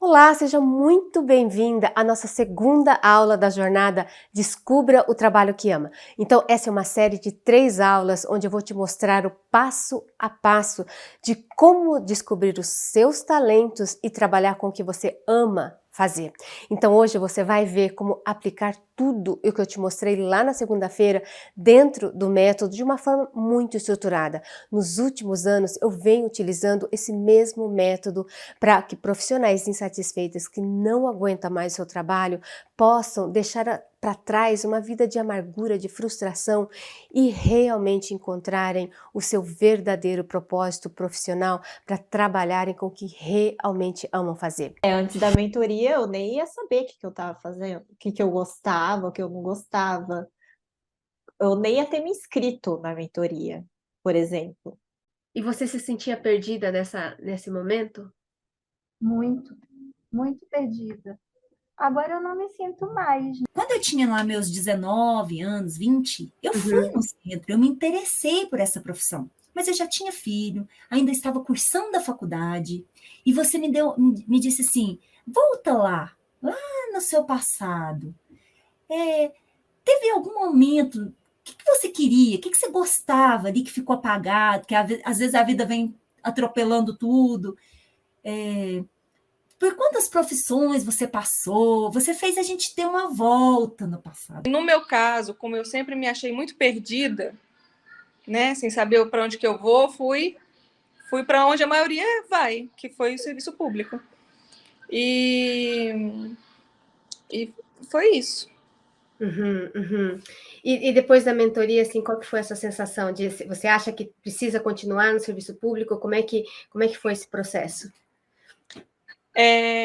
Olá, seja muito bem-vinda à nossa segunda aula da jornada Descubra o Trabalho que Ama. Então, essa é uma série de 3 aulas onde eu vou te mostrar o passo a passo de como descobrir os seus talentos e trabalhar com o que você ama fazer. Então, hoje você vai ver como aplicar tudo o que eu te mostrei lá na segunda-feira dentro do método de uma forma muito estruturada. Nos últimos anos, eu venho utilizando esse mesmo método para que profissionais insatisfeitos que não aguentam mais o seu trabalho possam deixar para trás uma vida de amargura, de frustração e realmente encontrarem o seu verdadeiro propósito profissional para trabalharem com o que realmente amam fazer. Antes da mentoria eu nem ia saber o que eu estava fazendo, o que eu gostava, o que eu não gostava. Eu nem ia ter me inscrito na mentoria, por exemplo. E você se sentia perdida nesse momento? Muito, muito perdida. Agora eu não me sinto mais. Quando eu tinha lá meus 19 anos, 20, eu fui no centro, eu me interessei por essa profissão. Mas eu já tinha filho, ainda estava cursando a faculdade, e você me disse assim: volta lá no seu passado. Teve algum momento, o que você queria, o que você gostava ali que ficou apagado, que às vezes a vida vem atropelando tudo. Por quantas profissões você passou? Você fez a gente ter uma volta no passado. No meu caso, como eu sempre me achei muito perdida, né, sem saber para onde que eu vou, fui para onde a maioria vai, que foi o serviço público. E foi isso. E depois da mentoria, assim, qual que foi essa sensação de você acha que precisa continuar no serviço público? Como é que foi esse processo?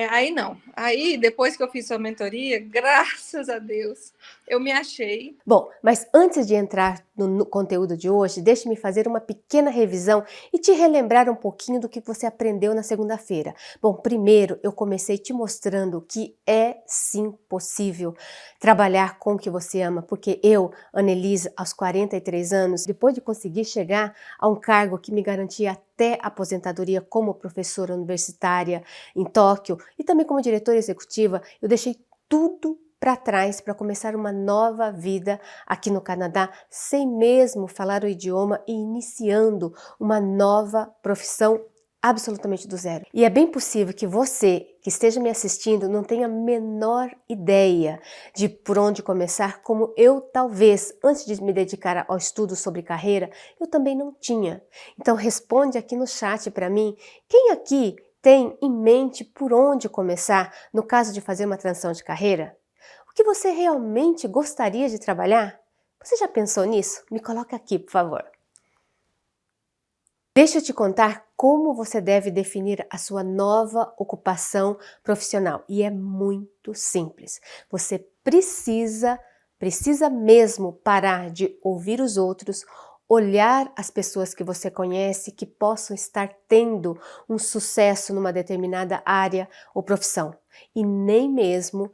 Aí não. Aí, depois que eu fiz sua mentoria, graças a Deus, eu me achei. Bom, mas antes de entrar no conteúdo de hoje, deixe-me fazer uma pequena revisão e te relembrar um pouquinho do que você aprendeu na segunda-feira. Bom, primeiro eu comecei te mostrando que é sim possível trabalhar com o que você ama, porque eu, Annelise, aos 43 anos, depois de conseguir chegar a um cargo que me garantia até aposentadoria como professora universitária em Tóquio e também como diretora executiva, eu deixei tudo para trás para começar uma nova vida aqui no Canadá, sem mesmo falar o idioma e iniciando uma nova profissão absolutamente do zero. E é bem possível que você que esteja me assistindo não tenha a menor ideia de por onde começar, como eu talvez, antes de me dedicar ao estudo sobre carreira, eu também não tinha. Então responde aqui no chat para mim, quem aqui tem em mente por onde começar no caso de fazer uma transição de carreira? O que você realmente gostaria de trabalhar? Você já pensou nisso? Me coloca aqui, por favor. Deixa eu te contar como você deve definir a sua nova ocupação profissional. E é muito simples. Você precisa mesmo parar de ouvir os outros, olhar as pessoas que você conhece que possam estar tendo um sucesso numa determinada área ou profissão. E nem mesmo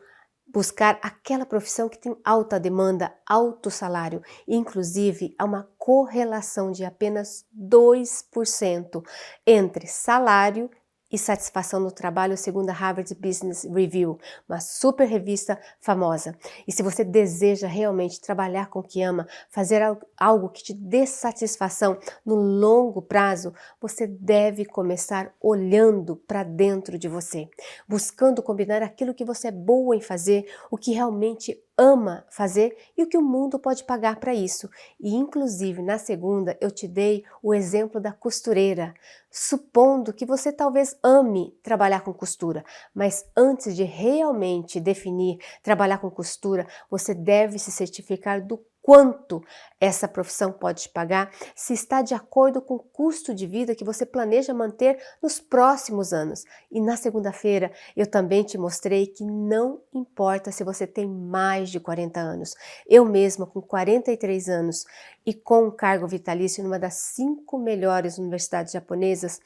buscar aquela profissão que tem alta demanda, alto salário. Inclusive, há uma correlação de apenas 2% entre salário e satisfação no trabalho, segundo a Harvard Business Review, uma super revista famosa. E se você deseja realmente trabalhar com o que ama, fazer algo que te dê satisfação no longo prazo, você deve começar olhando para dentro de você, buscando combinar aquilo que você é boa em fazer, o que realmente ama fazer e o que o mundo pode pagar para isso. E inclusive na segunda eu te dei o exemplo da costureira, supondo que você talvez ame trabalhar com costura, mas antes de realmente definir trabalhar com costura, você deve se certificar do quanto essa profissão pode te pagar, se está de acordo com o custo de vida que você planeja manter nos próximos anos. E na segunda-feira eu também te mostrei que não importa se você tem mais de 40 anos. Eu mesma, com 43 anos e com um cargo vitalício numa das 5 melhores universidades japonesas,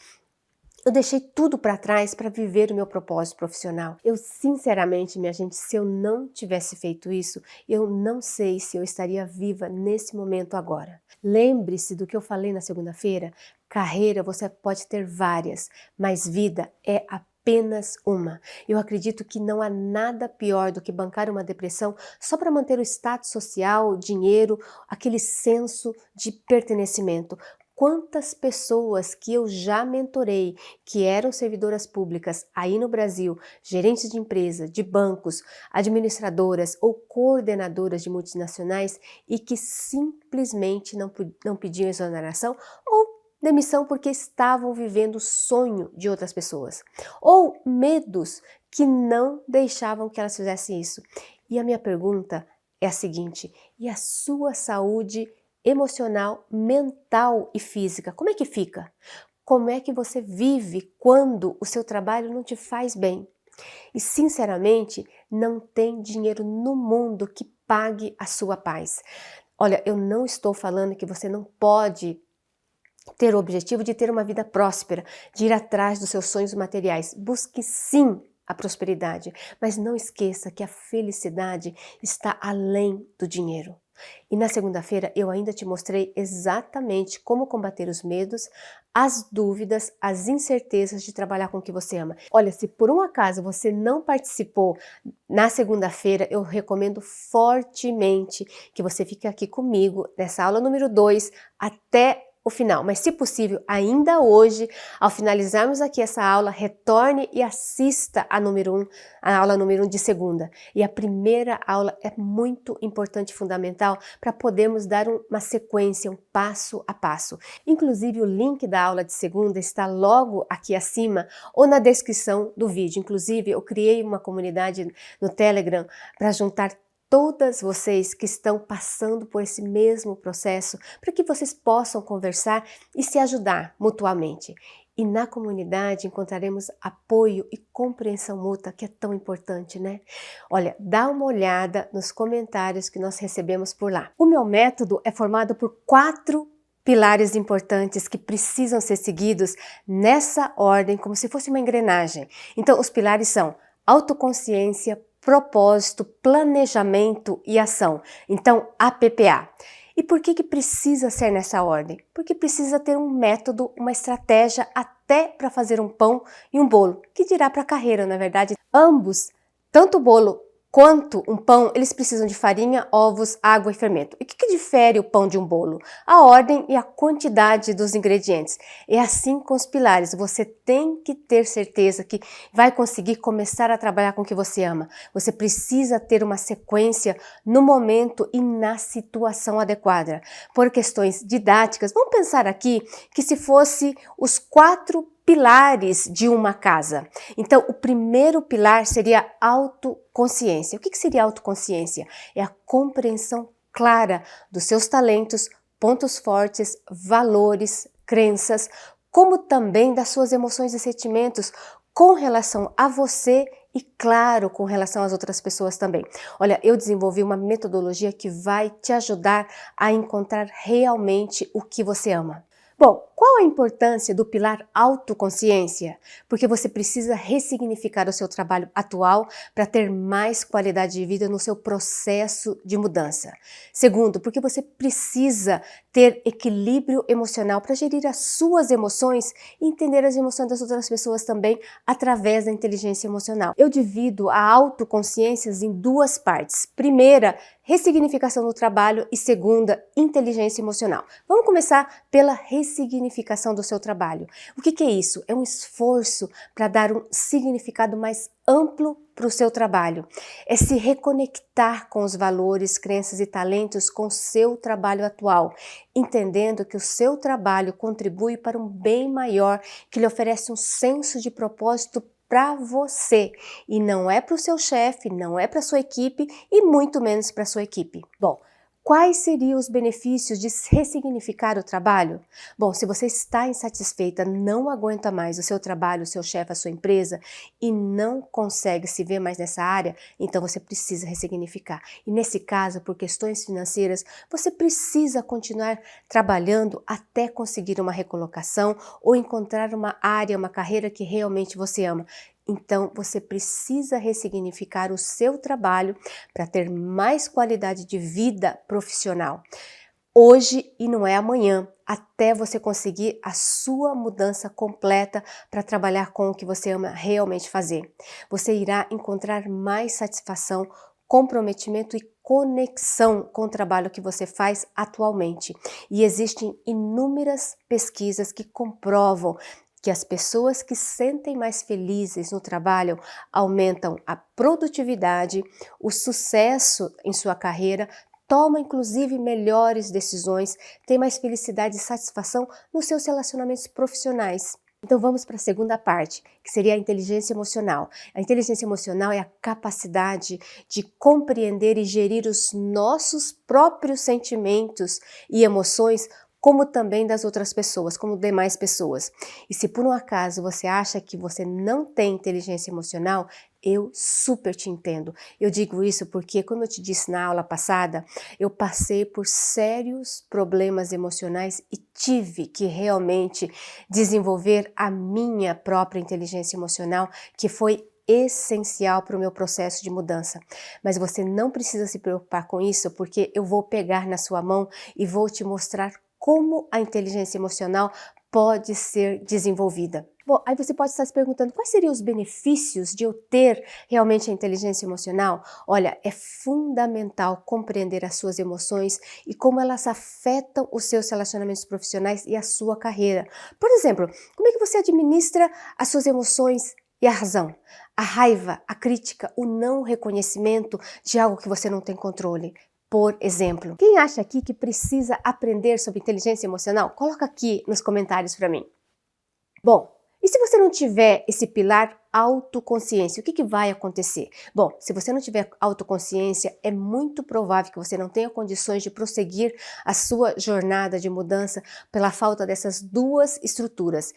eu deixei tudo para trás para viver o meu propósito profissional. Eu, sinceramente, minha gente, se eu não tivesse feito isso, eu não sei se eu estaria viva nesse momento agora. Lembre-se do que eu falei na segunda-feira. Carreira você pode ter várias, mas vida é apenas uma. Eu acredito que não há nada pior do que bancar uma depressão só para manter o status social, dinheiro, aquele senso de pertencimento. Quantas pessoas que eu já mentorei, que eram servidoras públicas aí no Brasil, gerentes de empresa, de bancos, administradoras ou coordenadoras de multinacionais e que simplesmente não pediam exoneração ou demissão porque estavam vivendo o sonho de outras pessoas, ou medos que não deixavam que elas fizessem isso. E a minha pergunta é a seguinte: e a sua saúde emocional, mental e física, como é que fica? Como é que você vive quando o seu trabalho não te faz bem? E sinceramente, não tem dinheiro no mundo que pague a sua paz. Olha, eu não estou falando que você não pode ter o objetivo de ter uma vida próspera, de ir atrás dos seus sonhos materiais. Busque sim a prosperidade, mas não esqueça que a felicidade está além do dinheiro. E na segunda-feira eu ainda te mostrei exatamente como combater os medos, as dúvidas, as incertezas de trabalhar com o que você ama. Olha, se por um acaso você não participou na segunda-feira, eu recomendo fortemente que você fique aqui comigo nessa aula número 2 até o final, mas se possível, ainda hoje, ao finalizarmos aqui essa aula, retorne e assista a aula número 1 de segunda. E a primeira aula é muito importante e fundamental para podermos dar uma sequência, um passo a passo. Inclusive, o link da aula de segunda está logo aqui acima ou na descrição do vídeo. Inclusive, eu criei uma comunidade no Telegram para juntar todas vocês que estão passando por esse mesmo processo, para que vocês possam conversar e se ajudar mutuamente. E na comunidade encontraremos apoio e compreensão mútua, que é tão importante, né? Olha, dá uma olhada nos comentários que nós recebemos por lá. O meu método é formado por 4 pilares importantes que precisam ser seguidos nessa ordem, como se fosse uma engrenagem. Então, os pilares são autoconsciência, propósito, planejamento e ação. Então, APPA. E por que precisa ser nessa ordem? Porque precisa ter um método, uma estratégia até para fazer um pão e um bolo, que dirá para a carreira, na verdade. Ambos, tanto o bolo quanto um pão, eles precisam de farinha, ovos, água e fermento. E o que difere o pão de um bolo? A ordem e a quantidade dos ingredientes. É assim com os pilares, você tem que ter certeza que vai conseguir começar a trabalhar com o que você ama. Você precisa ter uma sequência no momento e na situação adequada. Por questões didáticas, vamos pensar aqui que se fosse os 4 pilares de uma casa. Então, o primeiro pilar seria autoconsciência. O que seria autoconsciência? É a compreensão clara dos seus talentos, pontos fortes, valores, crenças, como também das suas emoções e sentimentos com relação a você e, claro, com relação às outras pessoas também. Olha, eu desenvolvi uma metodologia que vai te ajudar a encontrar realmente o que você ama. Bom, qual a importância do pilar autoconsciência? Porque você precisa ressignificar o seu trabalho atual para ter mais qualidade de vida no seu processo de mudança. Segundo, porque você precisa ter equilíbrio emocional para gerir as suas emoções e entender as emoções das outras pessoas também através da inteligência emocional. Eu divido a autoconsciência em 2 partes. Primeira, ressignificação do trabalho e segunda, inteligência emocional. Vamos começar pela ressignificação do seu trabalho. O que é isso? É um esforço para dar um significado mais amplo para o seu trabalho. É se reconectar com os valores, crenças e talentos com o seu trabalho atual, entendendo que o seu trabalho contribui para um bem maior que lhe oferece um senso de propósito para você e não é para o seu chefe, não é para a sua equipe e muito menos para a sua equipe. Bom, quais seriam os benefícios de ressignificar o trabalho? Bom, se você está insatisfeita, não aguenta mais o seu trabalho, o seu chefe, a sua empresa e não consegue se ver mais nessa área, então você precisa ressignificar. E nesse caso, por questões financeiras, você precisa continuar trabalhando até conseguir uma recolocação ou encontrar uma área, uma carreira que realmente você ama. Então, você precisa ressignificar o seu trabalho para ter mais qualidade de vida profissional. hoje e não é amanhã, até você conseguir a sua mudança completa para trabalhar com o que você ama realmente fazer. Você irá encontrar mais satisfação, comprometimento e conexão com o trabalho que você faz atualmente. E existem inúmeras pesquisas que comprovam que as pessoas que sentem mais felizes no trabalho aumentam a produtividade, o sucesso em sua carreira, tomam inclusive melhores decisões, têm mais felicidade e satisfação nos seus relacionamentos profissionais. Então vamos para a segunda parte, que seria a inteligência emocional. A inteligência emocional é a capacidade de compreender e gerir os nossos próprios sentimentos e emoções, como também das outras pessoas, como demais pessoas. E se por um acaso você acha que você não tem inteligência emocional, eu super te entendo. Eu digo isso porque, como eu te disse na aula passada, eu passei por sérios problemas emocionais e tive que realmente desenvolver a minha própria inteligência emocional, que foi essencial para o meu processo de mudança. Mas você não precisa se preocupar com isso, porque eu vou pegar na sua mão e vou te mostrar como a inteligência emocional pode ser desenvolvida. Bom, aí você pode estar se perguntando quais seriam os benefícios de eu ter realmente a inteligência emocional? Olha, é fundamental compreender as suas emoções e como elas afetam os seus relacionamentos profissionais e a sua carreira. Por exemplo, como é que você administra as suas emoções e a razão? A raiva, a crítica, o não reconhecimento de algo que você não tem controle. Por exemplo, quem acha aqui que precisa aprender sobre inteligência emocional? Coloca aqui nos comentários para mim. Bom, e se você não tiver esse pilar autoconsciência, o que vai acontecer? Bom, se você não tiver autoconsciência, é muito provável que você não tenha condições de prosseguir a sua jornada de mudança pela falta dessas duas estruturas.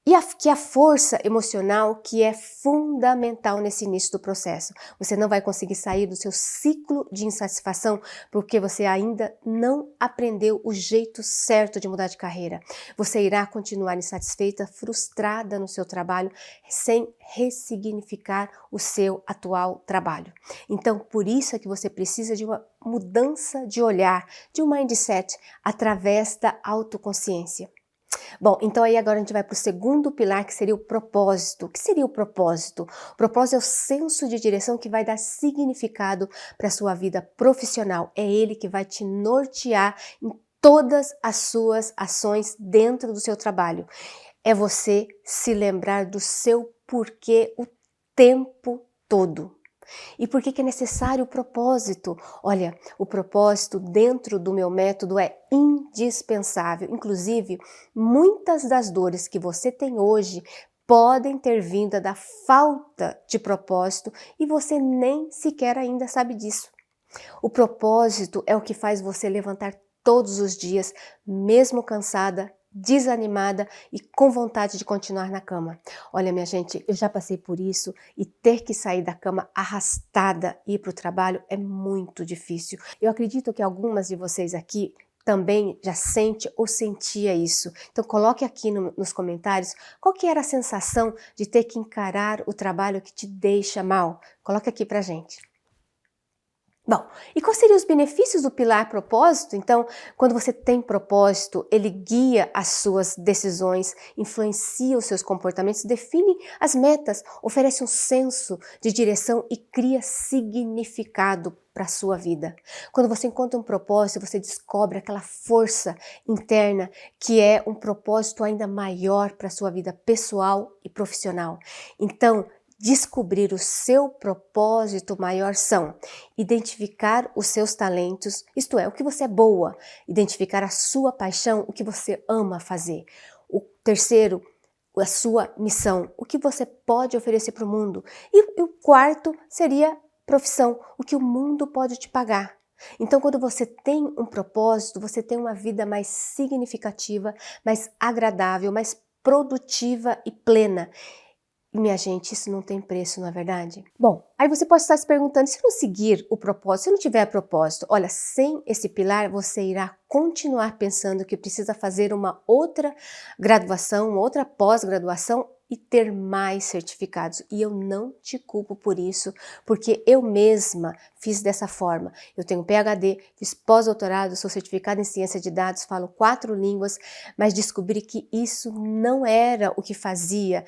E a força emocional que é fundamental nesse início do processo. Você não vai conseguir sair do seu ciclo de insatisfação porque você ainda não aprendeu o jeito certo de mudar de carreira. Você irá continuar insatisfeita, frustrada no seu trabalho, sem ressignificar o seu atual trabalho. Então, por isso é que você precisa de uma mudança de olhar, de um mindset, através da autoconsciência. Bom, então aí agora a gente vai para o segundo pilar, que seria o propósito. O que seria o propósito? O propósito é o senso de direção que vai dar significado para a sua vida profissional. É ele que vai te nortear em todas as suas ações dentro do seu trabalho. É você se lembrar do seu porquê o tempo todo. E por que é necessário o propósito? Olha, o propósito dentro do meu método é indispensável. Inclusive, muitas das dores que você tem hoje podem ter vindo da falta de propósito e você nem sequer ainda sabe disso. O propósito é o que faz você levantar todos os dias, mesmo cansada, desanimada e com vontade de continuar na cama. Olha, minha gente, eu já passei por isso e ter que sair da cama arrastada e ir para o trabalho é muito difícil. Eu acredito que algumas de vocês aqui também já sente ou sentia isso. Então coloque aqui nos comentários qual que era a sensação de ter que encarar o trabalho que te deixa mal. Coloque aqui pra gente. Bom, e quais seriam os benefícios do pilar propósito? Então, quando você tem propósito, ele guia as suas decisões, influencia os seus comportamentos, define as metas, oferece um senso de direção e cria significado para a sua vida. Quando você encontra um propósito, você descobre aquela força interna que é um propósito ainda maior para a sua vida pessoal e profissional. Então, descobrir o seu propósito maior são identificar os seus talentos, isto é, o que você é boa, identificar a sua paixão, o que você ama fazer. O terceiro, a sua missão, o que você pode oferecer para o mundo. E o quarto seria profissão, o que o mundo pode te pagar. Então, quando você tem um propósito, você tem uma vida mais significativa, mais agradável, mais produtiva e plena. E, minha gente, isso não tem preço, não é verdade? Bom, aí você pode estar se perguntando, se não seguir o propósito, se não tiver propósito, olha, sem esse pilar você irá continuar pensando que precisa fazer uma outra graduação, uma outra pós-graduação e ter mais certificados. E eu não te culpo por isso, porque eu mesma fiz dessa forma. Eu tenho PhD, fiz pós-doutorado, sou certificada em ciência de dados, falo 4 línguas, mas descobri que isso não era o que fazia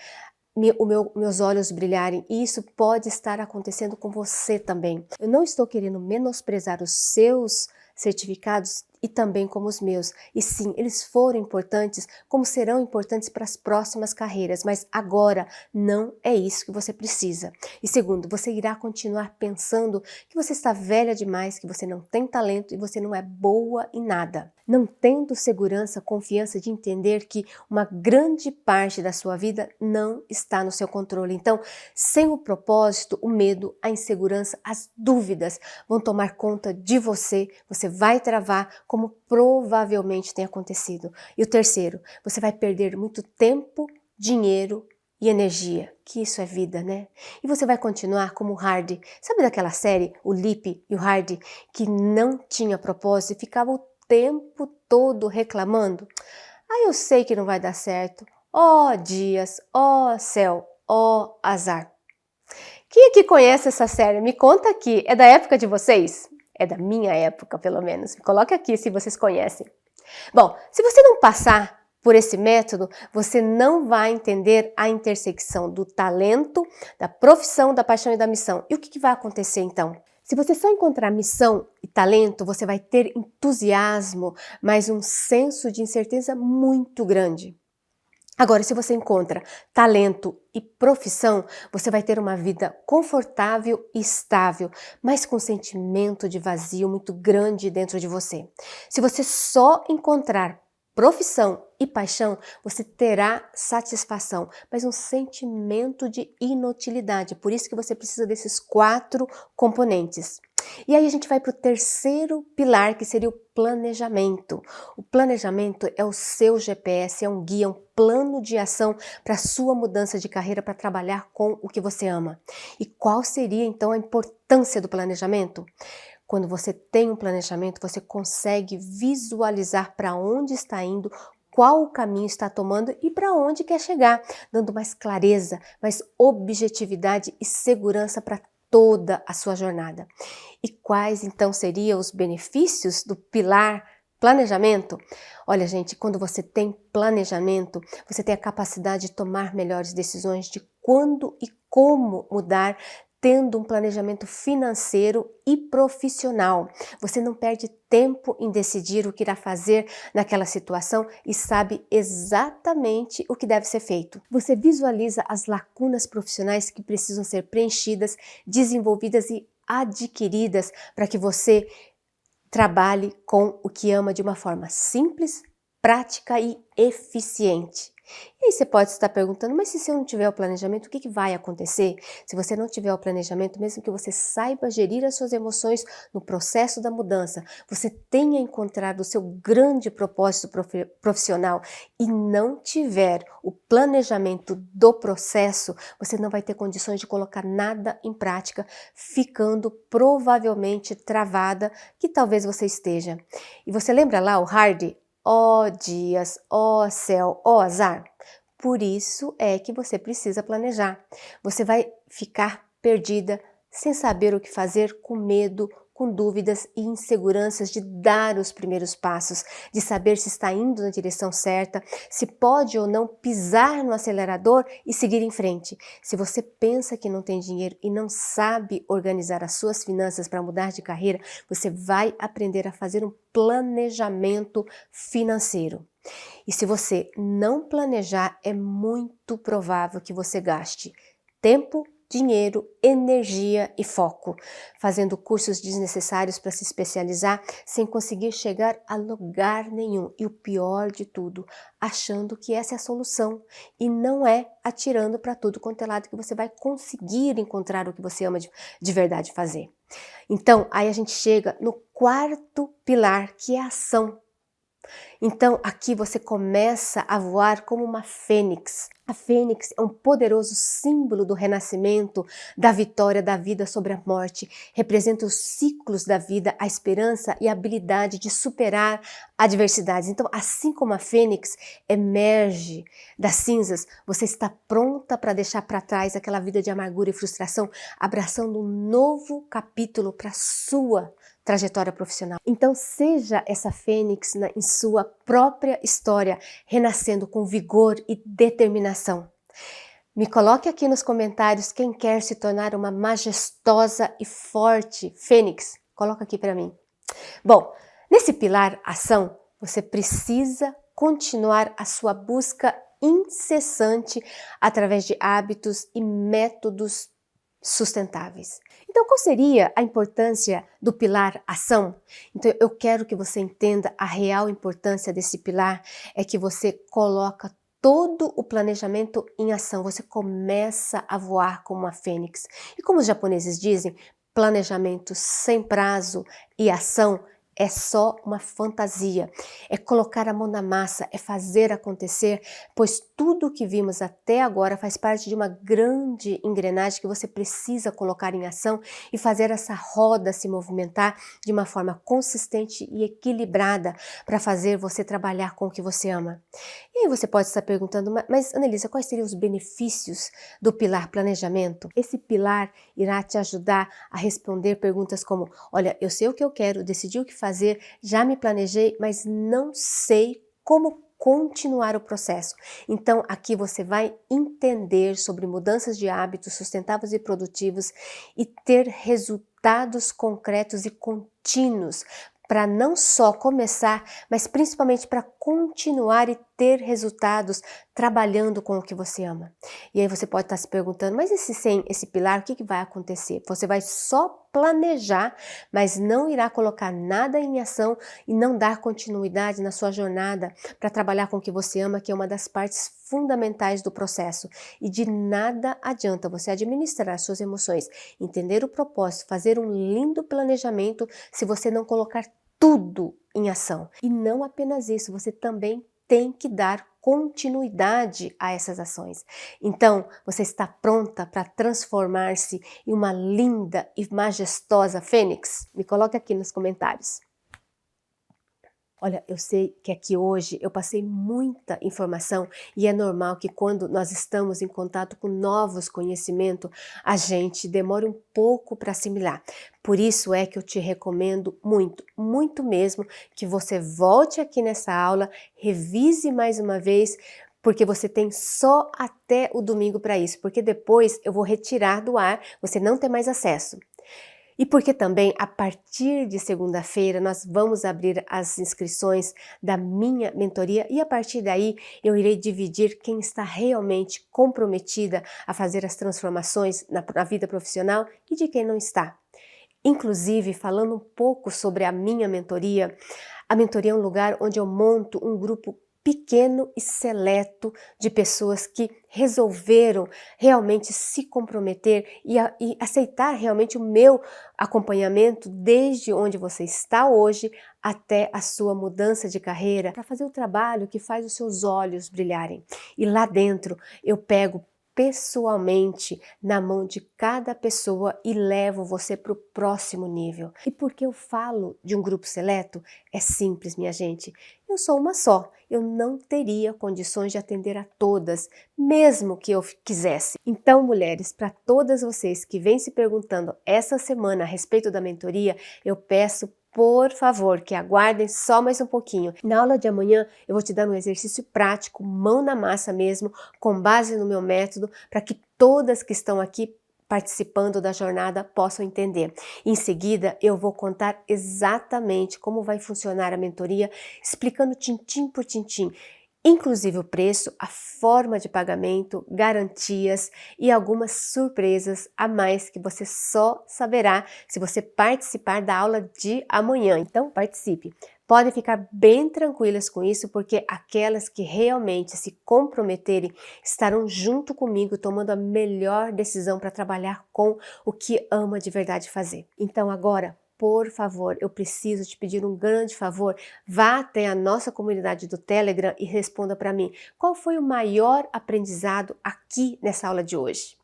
meus olhos brilharem, e isso pode estar acontecendo com você também. Eu não estou querendo menosprezar os seus certificados e também como os meus. E sim, eles foram importantes, como serão importantes para as próximas carreiras, mas agora não é isso que você precisa. E segundo, você irá continuar pensando que você está velha demais, que você não tem talento e você não é boa em nada. Não tendo segurança, confiança de entender que uma grande parte da sua vida não está no seu controle. Então, sem o propósito, o medo, a insegurança, as dúvidas vão tomar conta de você, você vai travar, como provavelmente tem acontecido. E o terceiro, você vai perder muito tempo, dinheiro e energia, que isso é vida, né? E você vai continuar como o Hardy. Sabe daquela série, o Lip e o Hardy, que não tinha propósito e ficava o tempo todo reclamando? Ah, eu sei que não vai dar certo. Ó dias, ó céu, ó azar. Quem aqui conhece essa série? Me conta aqui. É da época de vocês? É da minha época, pelo menos. Me coloque aqui se vocês conhecem. Bom, se você não passar por esse método, você não vai entender a intersecção do talento, da profissão, da paixão e da missão. E o que vai acontecer então? Se você só encontrar missão e talento, você vai ter entusiasmo, mas um senso de incerteza muito grande. Agora, se você encontra talento e profissão, você vai ter uma vida confortável e estável, mas com um sentimento de vazio muito grande dentro de você. Se você só encontrar profissão e paixão, você terá satisfação, mas um sentimento de inutilidade. Por isso que você precisa desses 4 componentes. E aí a gente vai para o terceiro pilar, que seria o planejamento. O planejamento é o seu GPS, é um guia, um plano de ação para a sua mudança de carreira, para trabalhar com o que você ama. E qual seria então a importância do planejamento? Quando você tem um planejamento, você consegue visualizar para onde está indo, qual o caminho está tomando e para onde quer chegar, dando mais clareza, mais objetividade e segurança para toda a sua jornada. E quais então seriam os benefícios do pilar planejamento? Olha, gente, quando você tem planejamento, você tem a capacidade de tomar melhores decisões de quando e como mudar, tendo um planejamento financeiro e profissional. Você não perde tempo em decidir o que irá fazer naquela situação e sabe exatamente o que deve ser feito. Você visualiza as lacunas profissionais que precisam ser preenchidas, desenvolvidas e adquiridas para que você trabalhe com o que ama de uma forma simples, prática e eficiente. E aí você pode estar perguntando, mas se eu não tiver o planejamento, o que vai acontecer? Se você não tiver o planejamento, mesmo que você saiba gerir as suas emoções no processo da mudança, você tenha encontrado o seu grande propósito profissional e não tiver o planejamento do processo, você não vai ter condições de colocar nada em prática, ficando provavelmente travada, que talvez você esteja. E você lembra lá o Hardy? Ó dias, ó céu, ó azar. Por isso é que você precisa planejar. Você vai ficar perdida, sem saber o que fazer, com medo, com dúvidas e inseguranças de dar os primeiros passos, de saber se está indo na direção certa, se pode ou não pisar no acelerador e seguir em frente. Se você pensa que não tem dinheiro e não sabe organizar as suas finanças para mudar de carreira, você vai aprender a fazer um planejamento financeiro. E se você não planejar, é muito provável que você gaste tempo, dinheiro, energia e foco, fazendo cursos desnecessários para se especializar sem conseguir chegar a lugar nenhum. E o pior de tudo, achando que essa é a solução e não é atirando para tudo quanto é lado que você vai conseguir encontrar o que você ama de verdade fazer. Então, aí a gente chega no 4º pilar, que é a ação. Então aqui você começa a voar como uma fênix. A fênix é um poderoso símbolo do renascimento, da vitória da vida sobre a morte. Representa os ciclos da vida, a esperança e a habilidade de superar adversidades. Então, assim como a fênix emerge das cinzas, você está pronta para deixar para trás aquela vida de amargura e frustração, abraçando um novo capítulo para a sua trajetória profissional. Então seja essa fênix em sua própria história, renascendo com vigor e determinação. Me coloque aqui nos comentários quem quer se tornar uma majestosa e forte fênix. Coloca aqui para mim. Bom, nesse pilar ação, você precisa continuar a sua busca incessante através de hábitos e métodos sustentáveis. Então, qual seria a importância do pilar ação? Então, eu quero que você entenda a real importância desse pilar, é que você coloca todo o planejamento em ação, você começa a voar como uma fênix. E como os japoneses dizem, planejamento sem prazo e ação é só uma fantasia, é colocar a mão na massa, é fazer acontecer, pois tudo o que vimos até agora faz parte de uma grande engrenagem que você precisa colocar em ação e fazer essa roda se movimentar de uma forma consistente e equilibrada para fazer você trabalhar com o que você ama. E aí você pode estar perguntando, mas Anelisa, quais seriam os benefícios do pilar planejamento? Esse pilar irá te ajudar a responder perguntas como, olha, eu sei o que eu quero, decidi o que fazer, já me planejei, mas não sei como continuar o processo. Então, aqui você vai entender sobre mudanças de hábitos sustentáveis e produtivos e ter resultados concretos e contínuos para não só começar, mas principalmente para continuar e ter resultados trabalhando com o que você ama. E aí você pode estar se perguntando, mas sem esse pilar, o que vai acontecer? Você vai só planejar, mas não irá colocar nada em ação e não dar continuidade na sua jornada para trabalhar com o que você ama, que é uma das partes fundamentais do processo. E de nada adianta você administrar suas emoções, entender o propósito, fazer um lindo planejamento se você não colocar tudo em ação. E não apenas isso, você também tem que dar continuidade a essas ações. Então, você está pronta para transformar-se em uma linda e majestosa fênix? Me coloque aqui nos comentários. Olha, eu sei que aqui hoje eu passei muita informação e é normal que quando nós estamos em contato com novos conhecimentos, a gente demora um pouco para assimilar. Por isso é que eu te recomendo muito, muito mesmo, que você volte aqui nessa aula, revise mais uma vez, porque você tem só até o domingo para isso, porque depois eu vou retirar do ar, você não tem mais acesso. E porque também, a partir de segunda-feira, nós vamos abrir as inscrições da minha mentoria e a partir daí eu irei dividir quem está realmente comprometida a fazer as transformações na vida profissional e de quem não está. Inclusive, falando um pouco sobre a mentoria é um lugar onde eu monto um grupo pequeno e seleto de pessoas que resolveram realmente se comprometer e aceitar realmente o meu acompanhamento desde onde você está hoje até a sua mudança de carreira, para fazer o trabalho que faz os seus olhos brilharem. E lá dentro eu pego pessoalmente na mão de cada pessoa e levo você para o próximo nível. E por que eu falo de um grupo seleto? É simples, minha gente. Eu sou uma só. Eu não teria condições de atender a todas, mesmo que eu quisesse. Então, mulheres, para todas vocês que vêm se perguntando essa semana a respeito da mentoria, eu peço por favor, que aguardem só mais um pouquinho. Na aula de amanhã eu vou te dar um exercício prático, mão na massa mesmo, com base no meu método, para que todas que estão aqui participando da jornada possam entender. Em seguida, eu vou contar exatamente como vai funcionar a mentoria, explicando tintim por tintim, inclusive o preço, a forma de pagamento, garantias e algumas surpresas a mais que você só saberá se você participar da aula de amanhã. Então, participe! Podem ficar bem tranquilas com isso, porque aquelas que realmente se comprometerem estarão junto comigo tomando a melhor decisão para trabalhar com o que ama de verdade fazer. Então agora, por favor, eu preciso te pedir um grande favor. Vá até a nossa comunidade do Telegram e responda para mim qual foi o maior aprendizado aqui nessa aula de hoje.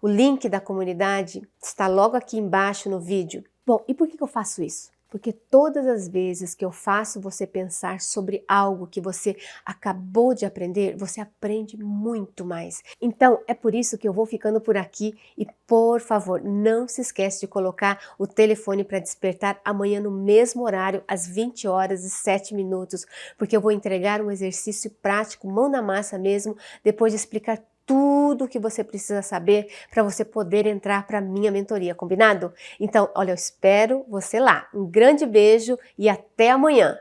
O link da comunidade está logo aqui embaixo no vídeo. Bom, e por que eu faço isso? Porque todas as vezes que eu faço você pensar sobre algo que você acabou de aprender, você aprende muito mais. Então, é por isso que eu vou ficando por aqui e, por favor, não se esquece de colocar o telefone para despertar amanhã no mesmo horário, às 20h07, porque eu vou entregar um exercício prático, mão na massa mesmo, depois de explicar tudo o que você precisa saber para você poder entrar para a minha mentoria, combinado? Então, olha, eu espero você lá. Um grande beijo e até amanhã!